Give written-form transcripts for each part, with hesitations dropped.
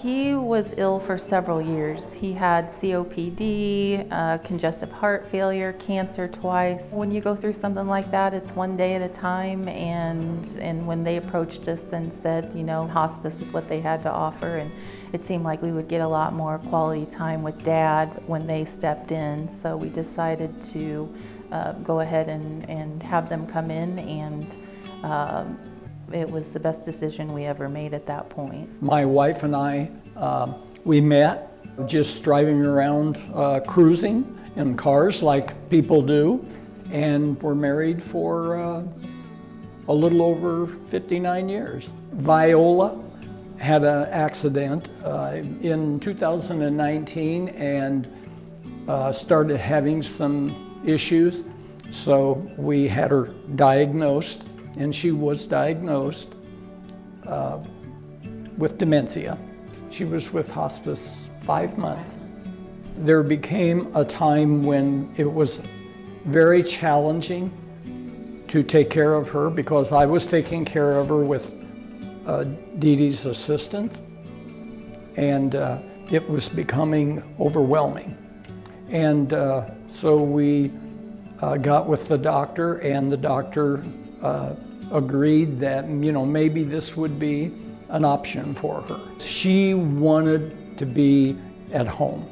He was ill for several years. He had COPD, congestive heart failure, cancer twice. When you go through something like that, it's one day at a time, and when they approached us and said, you know, hospice is what they had to offer, and it seemed like we would get a lot more quality time with Dad when they stepped in, so we decided to go ahead and have them come in, and it was the best decision we ever made at that point. My wife and I, we met just driving around cruising in cars like people do, and we're married for a little over 59 years. Viola had an accident in 2019 and started having some issues, so we had her diagnosed. And she was diagnosed with dementia. She was with hospice 5 months. There became a time when it was very challenging to take care of her because I was taking care of her with Dee Dee's assistant, and it was becoming overwhelming. And so we got with the doctor, and the doctor agreed that, you know, maybe this would be an option for her. She wanted to be at home.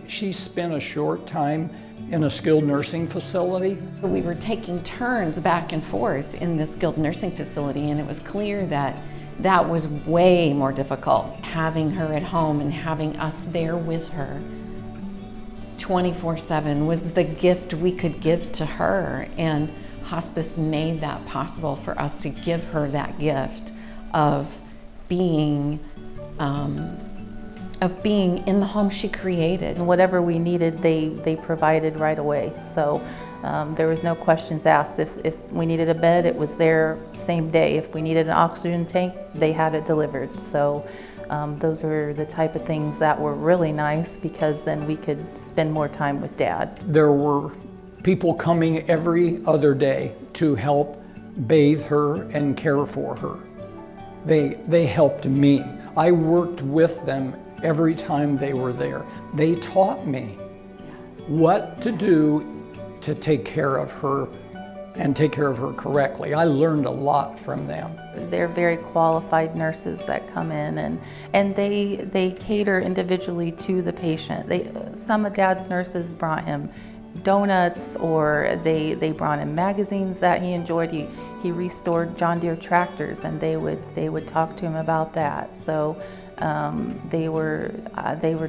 She spent a short time in a skilled nursing facility. We were taking turns back and forth in the skilled nursing facility, and it was clear that that was way more difficult. Having her at home and having us there with her 24/7 was the gift we could give to her, and hospice made that possible for us to give her that gift of being in the home she created. And whatever we needed, they provided right away. So there was no questions asked. If we needed a bed, it was there same day. If we needed an oxygen tank, they had it delivered. So those are the type of things that were really nice, because then we could spend more time with Dad. There were people coming every other day to help bathe her and care for her. They helped me. I worked with them every time they were there. They taught me what to do to take care of her and take care of her correctly. I learned a lot from them. They're very qualified nurses that come in, and they cater individually to the patient. Some of Dad's nurses brought him donuts, or they brought him magazines that he enjoyed. He restored John Deere tractors, and they would talk to him about that. So they were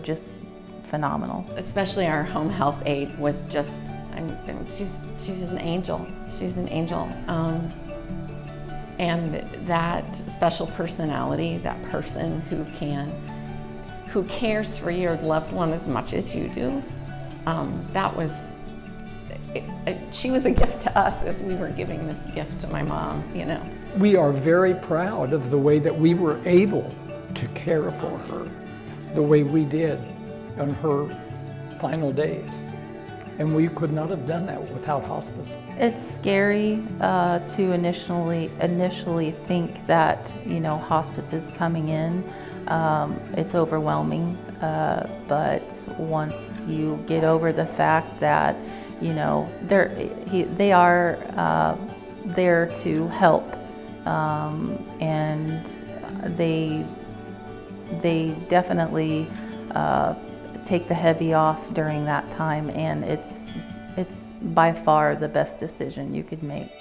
just phenomenal. Especially our home health aide was just, she's just an angel. She's an angel. And that special personality, that person who cares for your loved one as much as you do, she was a gift to us as we were giving this gift to my mom, you know. We are very proud of the way that we were able to care for her the way we did on her final days. And we could not have done that without hospice. It's scary to initially think that, you know, hospice is coming in. It's overwhelming, but once you get over the fact that, you know, they are there to help, and they definitely take the heavy off during that time, and it's by far the best decision you could make.